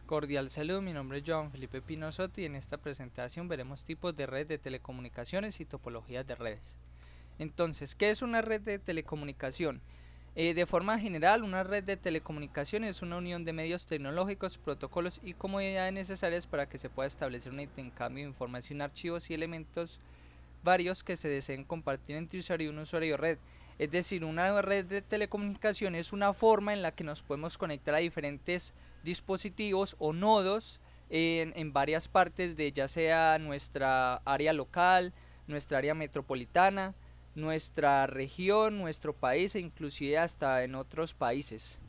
Cordial saludo, mi nombre es Joan Felipe Pino Soto y en esta presentación veremos tipos de redes de telecomunicaciones y topologías de redes. Entonces, ¿qué es una red de telecomunicación? De forma general, una red de telecomunicación es una unión de medios tecnológicos, protocolos y comodidades necesarias para que se pueda establecer un intercambio de información, archivos y elementos varios que se deseen compartir entre usuario y un usuario de red. Es decir, una red de telecomunicación es una forma en la que nos podemos conectar a diferentes dispositivos o nodos en varias partes de ya sea nuestra área local, nuestra área metropolitana, nuestra región, nuestro país e inclusive hasta en otros países.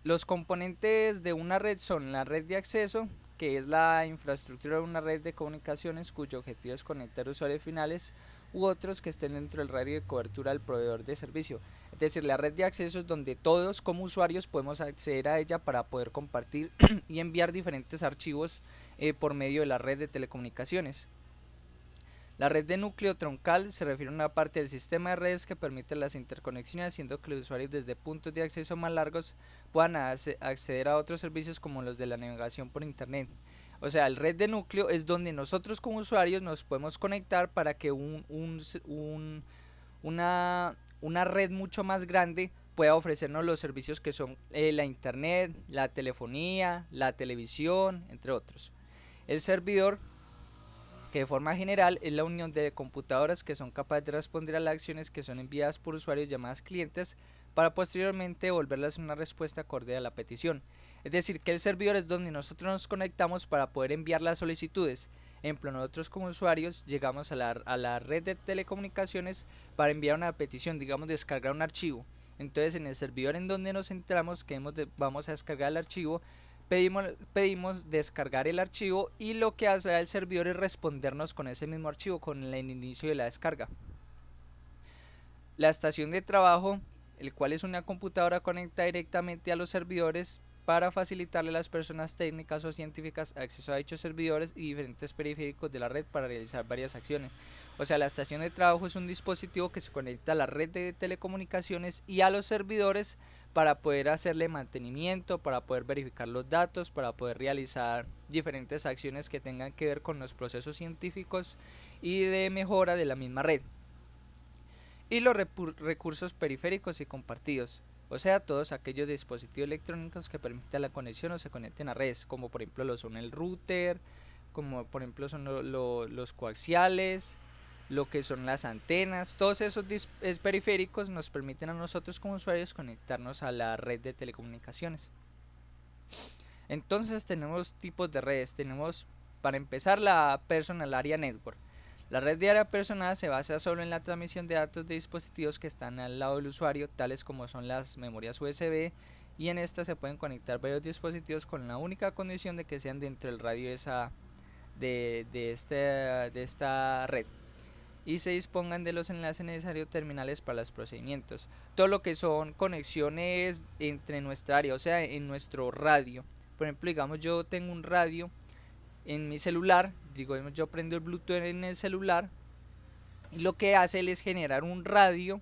Los componentes de una red son la red de acceso, que es la infraestructura de una red de comunicaciones cuyo objetivo es conectar usuarios finales u otros que estén dentro del radio de cobertura del proveedor de servicio. Es decir, la red de acceso es donde todos como usuarios podemos acceder a ella para poder compartir y enviar diferentes archivos por medio de la red de telecomunicaciones. La red de núcleo troncal se refiere a una parte del sistema de redes que permite las interconexiones, haciendo que los usuarios desde puntos de acceso más largos puedan acceder a otros servicios como los de la navegación por internet. O sea, el red de núcleo es donde nosotros como usuarios nos podemos conectar para que una red mucho más grande pueda ofrecernos los servicios que son la internet, la telefonía, la televisión, entre otros. El servidor, que de forma general es la unión de computadoras que son capaces de responder a las acciones que son enviadas por usuarios llamadas clientes para posteriormente devolverles una respuesta acorde a la petición. Es decir, que el servidor es donde nosotros nos conectamos para poder enviar las solicitudes. Ejemplo, nosotros como usuarios llegamos a la red de telecomunicaciones para enviar una petición, digamos descargar un archivo. Entonces en el servidor en donde nos entramos, que vamos a descargar el archivo, pedimos descargar el archivo y lo que hace el servidor es respondernos con ese mismo archivo, con el inicio de la descarga. La estación de trabajo, el cual es una computadora conectada directamente a los servidores para facilitarle a las personas técnicas o científicas acceso a dichos servidores y diferentes periféricos de la red para realizar varias acciones. O sea, la estación de trabajo es un dispositivo que se conecta a la red de telecomunicaciones y a los servidores para poder hacerle mantenimiento, para poder verificar los datos, para poder realizar diferentes acciones que tengan que ver con los procesos científicos y de mejora de la misma red. Y los recursos periféricos y compartidos, o sea, todos aquellos dispositivos electrónicos que permitan la conexión o se conecten a redes, como por ejemplo lo son el router, como por ejemplo son los coaxiales, lo que son las antenas. Todos esos periféricos nos permiten a nosotros como usuarios conectarnos a la red de telecomunicaciones. Entonces tenemos tipos de redes. Tenemos, para empezar, la Personal Area Network. La red de área personal se basa solo en la transmisión de datos de dispositivos que están al lado del usuario, tales como son las memorias USB, y en esta se pueden conectar varios dispositivos con la única condición de que sean dentro del radio de esta red y se dispongan de los enlaces necesarios terminales para los procedimientos. Todo lo que son conexiones entre nuestra área, o sea, en nuestro radio. Por ejemplo, digamos, yo tengo un radio en mi celular, digo, yo prendo el Bluetooth en el celular y lo que hace él es generar un radio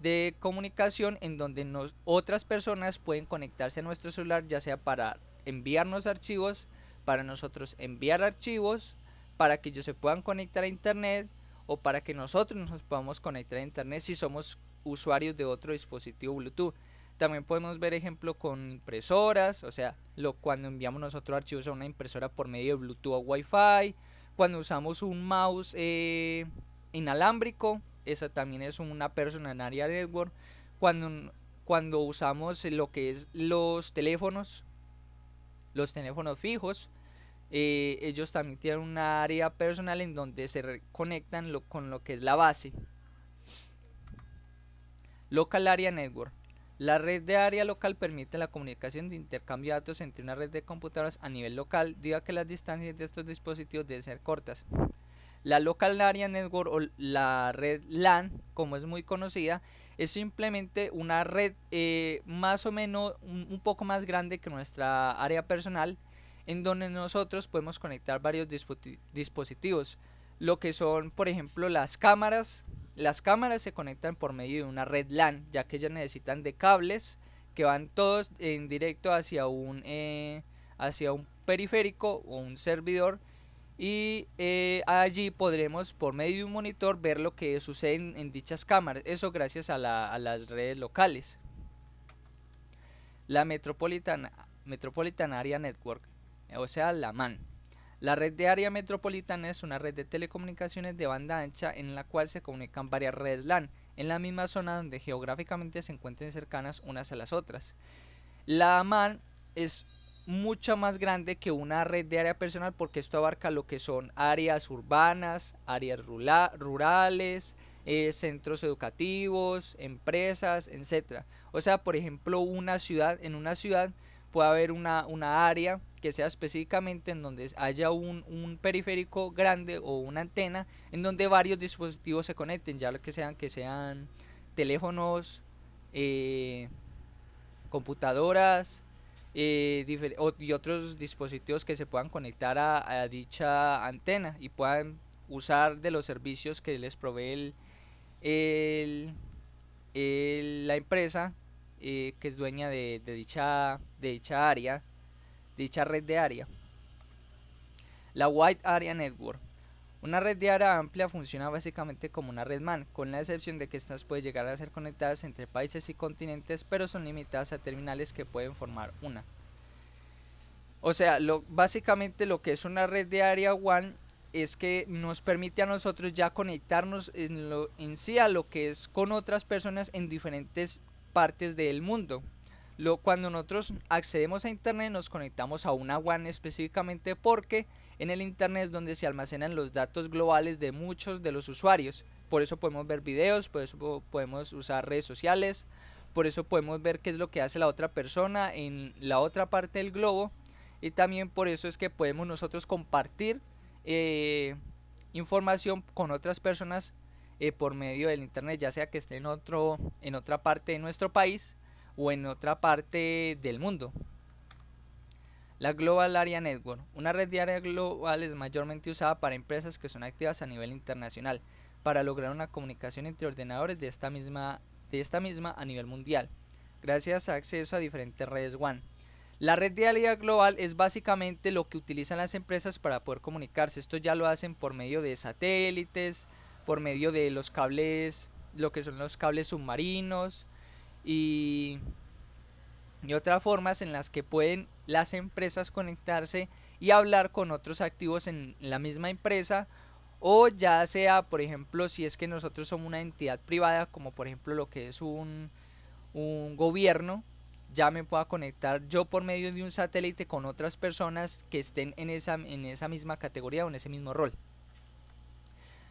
de comunicación en donde otras personas pueden conectarse a nuestro celular, ya sea para enviarnos archivos, para nosotros enviar archivos, para que ellos se puedan conectar a internet o para que nosotros nos podamos conectar a internet si somos usuarios de otro dispositivo Bluetooth. También podemos ver ejemplo con impresoras, o sea, cuando enviamos nosotros archivos a una impresora por medio de Bluetooth o Wi-Fi, cuando usamos un mouse inalámbrico, eso también es una personal area network. Cuando usamos lo que es los teléfonos fijos, ellos también tienen una área personal en donde se conectan con lo que es la base. Local Area Network. La red de área local permite la comunicación de intercambio de datos entre una red de computadoras a nivel local, debido a que las distancias de estos dispositivos deben ser cortas. La Local Area Network o la red LAN, como es muy conocida, es simplemente una red más o menos un poco más grande que nuestra área personal, en donde nosotros podemos conectar varios dispositivos. Lo que son, por ejemplo, las cámaras. Las cámaras se conectan por medio de una red LAN, ya que ellas necesitan de cables que van todos en directo hacia un periférico o un servidor, y allí podremos por medio de un monitor ver lo que sucede en dichas cámaras, eso gracias a las redes locales. La Metropolitan Area Network, o sea la MAN. La red de área metropolitana es una red de telecomunicaciones de banda ancha en la cual se comunican varias redes LAN en la misma zona donde geográficamente se encuentren cercanas unas a las otras. La MAN es mucho más grande que una red de área personal porque esto abarca lo que son áreas urbanas, áreas rurales, centros educativos, empresas, etc. O sea, por ejemplo, en una ciudad puede haber una área que sea específicamente en donde haya un periférico grande o una antena en donde varios dispositivos se conecten, ya lo que sean teléfonos, computadoras, y otros dispositivos que se puedan conectar a dicha antena y puedan usar de los servicios que les provee la empresa que es dueña de dicha área, dicha red de área. La Wide Area Network. Una red de área amplia funciona básicamente como una red MAN, con la excepción de que estas pueden llegar a ser conectadas entre países y continentes, pero son limitadas a terminales que pueden formar una. O sea, básicamente lo que es una red de área WAN es que nos permite a nosotros ya conectarnos en sí a lo que es con otras personas en diferentes partes del mundo. Cuando nosotros accedemos a internet nos conectamos a una WAN específicamente porque en el internet es donde se almacenan los datos globales de muchos de los usuarios. Por eso podemos ver videos, por eso podemos usar redes sociales, por eso podemos ver qué es lo que hace la otra persona en la otra parte del globo, y también por eso es que podemos nosotros compartir información con otras personas por medio del internet, ya sea que esté en otra parte de nuestro país o en otra parte del mundo. La Global Area Network. Una red de área global es mayormente usada para empresas que son activas a nivel internacional para lograr una comunicación entre ordenadores de esta misma a nivel mundial, gracias a acceso a diferentes redes WAN. La red de área global es básicamente lo que utilizan las empresas para poder comunicarse. Esto ya lo hacen por medio de satélites, por medio de los cables, lo que son los cables submarinos y otras formas en las que pueden las empresas conectarse y hablar con otros activos en la misma empresa, o ya sea, por ejemplo, si es que nosotros somos una entidad privada, como por ejemplo lo que es un gobierno, ya me pueda conectar yo por medio de un satélite con otras personas que estén en esa misma categoría o en ese mismo rol.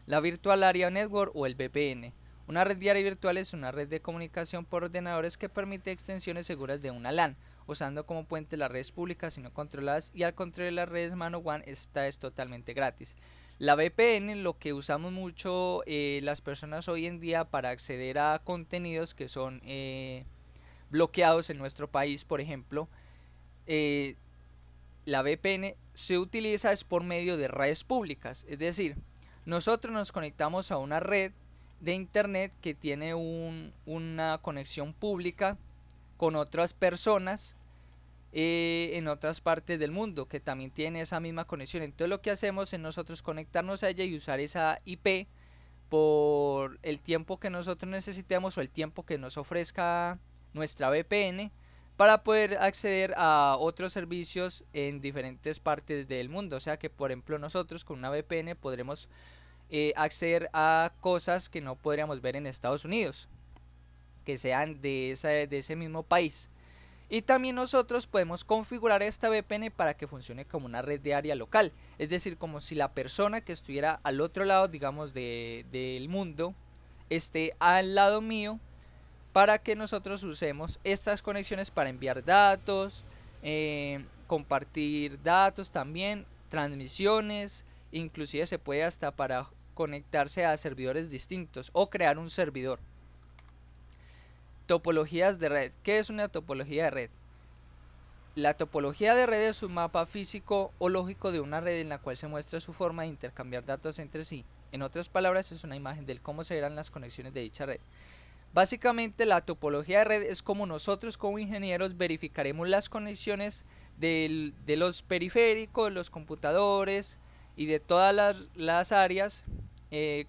La Virtual Area Network o el VPN. Una red de área virtual es una red de comunicación por ordenadores que permite extensiones seguras de una LAN, usando como puente las redes públicas y no controladas, y al contrario de las redes Mano WAN, esta es totalmente gratis. La VPN, lo que usamos mucho las personas hoy en día para acceder a contenidos que son bloqueados en nuestro país, por ejemplo, la VPN se utiliza es por medio de redes públicas, es decir, nosotros nos conectamos a una red de internet que tiene una conexión pública con otras personas en otras partes del mundo que también tienen esa misma conexión. Entonces lo que hacemos es nosotros conectarnos a ella y usar esa IP por el tiempo que nosotros necesitemos o el tiempo que nos ofrezca nuestra VPN para poder acceder a otros servicios en diferentes partes del mundo. O sea que por ejemplo nosotros con una VPN podremos acceder a cosas que no podríamos ver en Estados Unidos, que sean de ese mismo país. Y también nosotros podemos configurar esta VPN para que funcione como una red de área local, es decir, como si la persona que estuviera al otro lado, digamos, del mundo, esté al lado mío, para que nosotros usemos estas conexiones para enviar datos, compartir datos también, transmisiones, inclusive se puede hasta para conectarse a servidores distintos o crear un servidor. Topologías de red. ¿Qué es una topología de red? La topología de red es un mapa físico o lógico de una red en la cual se muestra su forma de intercambiar datos entre sí. En otras palabras, es una imagen de cómo se verán las conexiones de dicha red. Básicamente la topología de red es como nosotros como ingenieros verificaremos las conexiones de los periféricos, los computadores y de todas las áreas,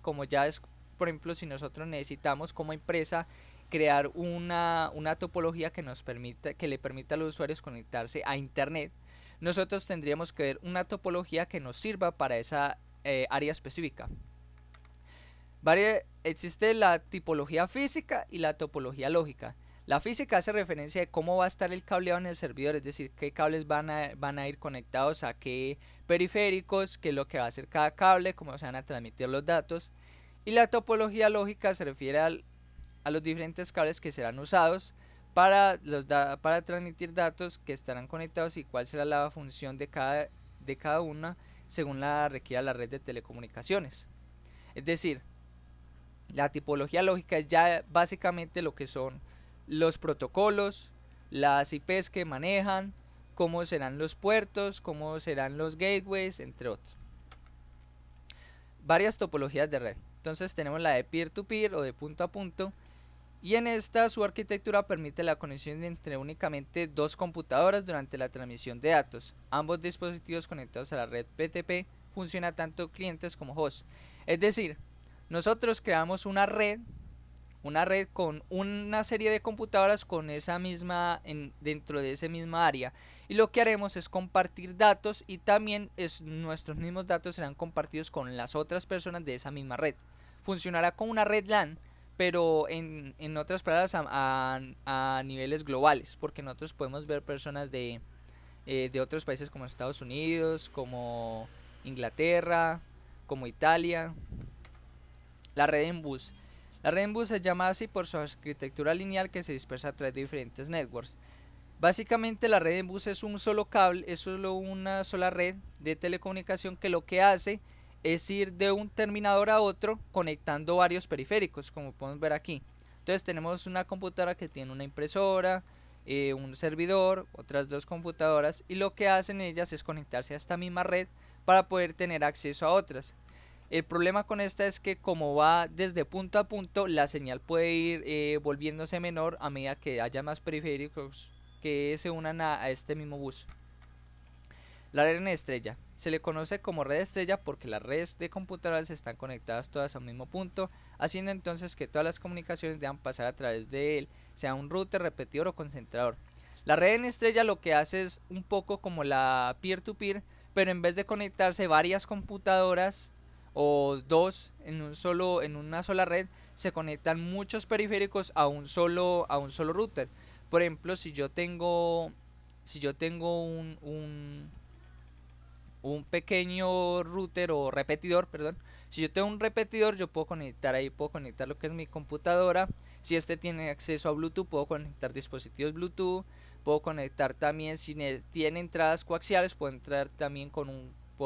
como ya es, por ejemplo, si nosotros necesitamos como empresa crear una topología que nos permita, que le permita a los usuarios conectarse a internet, nosotros tendríamos que ver una topología que nos sirva para esa área específica. Existe la tipología física y la topología lógica. La física hace referencia de cómo va a estar el cableado en el servidor, es decir, qué cables van a ir conectados a qué periféricos, qué es lo que va a hacer cada cable, cómo se van a transmitir los datos. Y la topología lógica se refiere a los diferentes cables que serán usados para transmitir datos que estarán conectados y cuál será la función de cada una según la requiera la red de telecomunicaciones. Es decir, la tipología lógica es ya básicamente lo que son los protocolos, las IPs que manejan, cómo serán los puertos, cómo serán los gateways, entre otros. Varias topologías de red. Entonces tenemos la de peer-to-peer o de punto a punto. Y en esta su arquitectura permite la conexión entre únicamente dos computadoras durante la transmisión de datos. Ambos dispositivos conectados a la red PTP funcionan tanto clientes como hosts. Es decir, nosotros creamos una red con una serie de computadoras con esa misma dentro de esa misma área, y lo que haremos es compartir datos y también nuestros mismos datos serán compartidos con las otras personas de esa misma red. Funcionará como una red LAN, pero en otras palabras a niveles globales, porque nosotros podemos ver personas de otros países como Estados Unidos, como Inglaterra, como Italia. La red en bus. La red en bus se llama así por su arquitectura lineal que se dispersa a través de diferentes networks. Básicamente la red en bus es un solo cable, es solo una sola red de telecomunicación que lo que hace es ir de un terminador a otro conectando varios periféricos, como podemos ver aquí. Entonces tenemos una computadora que tiene una impresora, un servidor, otras dos computadoras, y lo que hacen ellas es conectarse a esta misma red para poder tener acceso a otras. El problema con esta es que como va desde punto a punto, la señal puede ir volviéndose menor a medida que haya más periféricos que se unan a este mismo bus. La red en estrella. Se le conoce como red estrella porque las redes de computadoras están conectadas todas a un mismo punto, haciendo entonces que todas las comunicaciones deban pasar a través de él, sea un router, repetidor o concentrador. La red en estrella lo que hace es un poco como la peer-to-peer, pero en vez de conectarse varias computadoras o dos en una sola red, se conectan muchos periféricos a un solo router. Por ejemplo, si yo tengo un pequeño router o repetidor, perdón. Si yo tengo un repetidor, yo puedo conectar ahí, puedo conectar lo que es mi computadora. Si este tiene acceso a Bluetooth, puedo conectar dispositivos Bluetooth. Puedo conectar también, si tiene entradas coaxiales, puedo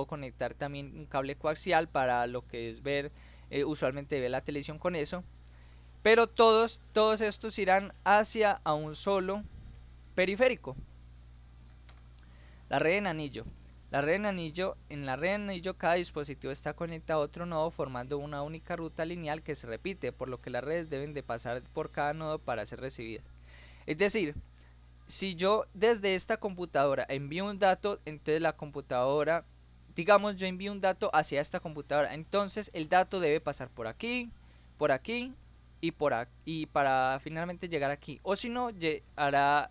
conectar también un cable coaxial para lo que es ver, usualmente ver la televisión con eso. Pero todos estos irán hacia a un solo periférico. La red en anillo. En la red en anillo cada dispositivo está conectado a otro nodo formando una única ruta lineal que se repite, por lo que las redes deben de pasar por cada nodo para ser recibidas. Es decir, si yo desde esta computadora envío un dato, entonces la computadora, digamos yo envío un dato hacia esta computadora, entonces el dato debe pasar por aquí y para finalmente llegar aquí. O si no, hará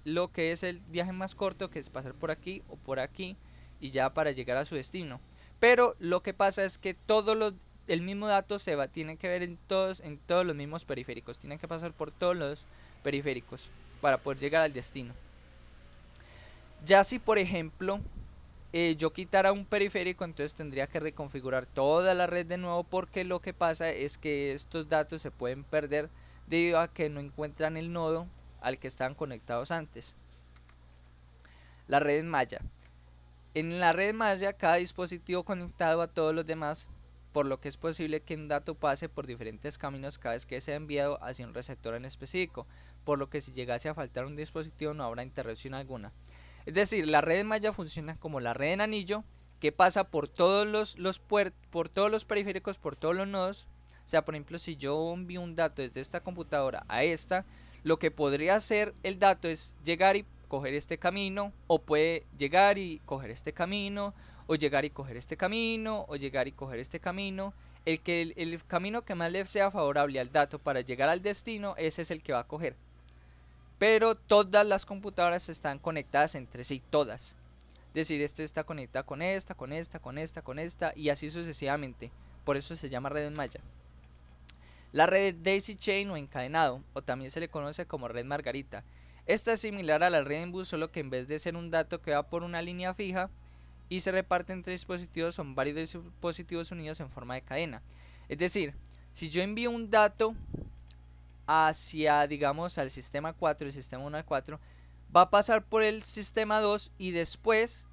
lo que es el viaje más corto, que es pasar por aquí o por aquí y ya para llegar a su destino. Pero lo que pasa es que el mismo dato tiene que ver en todos los mismos periféricos, tienen que pasar por todos los periféricos para poder llegar al destino. Ya si por ejemplo yo quitara un periférico, entonces tendría que reconfigurar toda la red de nuevo, porque lo que pasa es que estos datos se pueden perder debido a que no encuentran el nodo al que estaban conectados antes. La red en malla. En la red malla cada dispositivo conectado a todos los demás, por lo que es posible que un dato pase por diferentes caminos cada vez que sea enviado hacia un receptor en específico, por lo que si llegase a faltar un dispositivo no habrá interrupción alguna. Es decir, la red en malla funciona como la red en anillo, que pasa por todos los periféricos, por todos los nodos, O sea, por ejemplo, si yo envío un dato desde esta computadora a esta, lo que podría hacer el dato es llegar y coger este camino, o puede llegar y coger este camino, o llegar y coger este camino, o llegar y coger este camino. El camino que más le sea favorable al dato para llegar al destino, ese es el que va a coger. Pero todas las computadoras están conectadas entre sí, todas. Es decir, este está conectada con esta, con esta, con esta, con esta, y así sucesivamente. Por eso se llama red en malla. La red Daisy Chain o encadenado, o también se le conoce como red Margarita. Esta es similar a la red en bus, solo que en vez de ser un dato que va por una línea fija y se reparte entre dispositivos, son varios dispositivos unidos en forma de cadena. Es decir, si yo envío un dato hacia, digamos, al sistema 4, el sistema 1 al 4, va a pasar por el sistema 2 y después,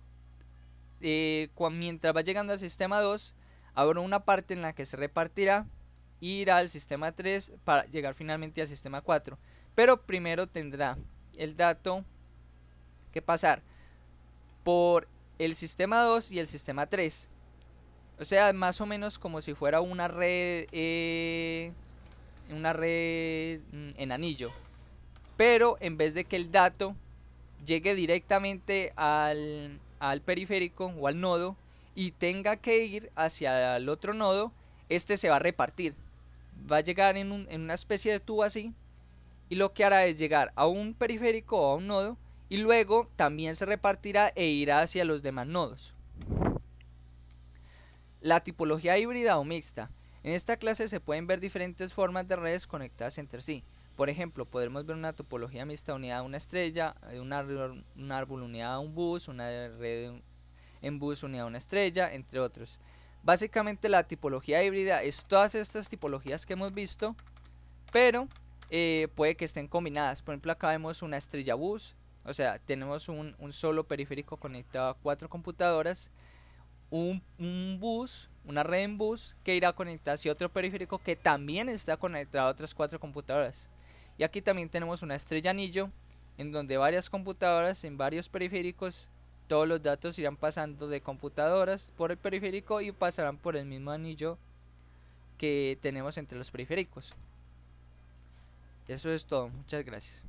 mientras va llegando al sistema 2, habrá una parte en la que se repartirá e irá al sistema 3 para llegar finalmente al sistema 4. Pero primero tendrá el dato que pasar por el sistema 2 y el sistema 3. O sea, más o menos como si fuera una red en anillo. Pero en vez de que el dato llegue directamente al periférico o al nodo y tenga que ir hacia el otro nodo, este se va a repartir. Va a llegar en una especie de tubo así, y lo que hará es llegar a un periférico o a un nodo, y luego también se repartirá e irá hacia los demás nodos. La tipología híbrida o mixta. En esta clase se pueden ver diferentes formas de redes conectadas entre sí. Por ejemplo, podremos ver una topología mixta unida a una estrella, un árbol unida a un bus, una red en bus unida a una estrella, entre otros. Básicamente la tipología híbrida es todas estas tipologías que hemos visto, pero puede que estén combinadas. Por ejemplo, acá vemos una estrella bus, o sea, tenemos un solo periférico conectado a 4 computadoras, un bus, una red en bus que irá conectada hacia otro periférico que también está conectado a otras 4 computadoras. Y aquí también tenemos una estrella anillo, en donde varias computadoras en varios periféricos, todos los datos irán pasando de computadoras por el periférico y pasarán por el mismo anillo que tenemos entre los periféricos. Eso es todo, muchas gracias.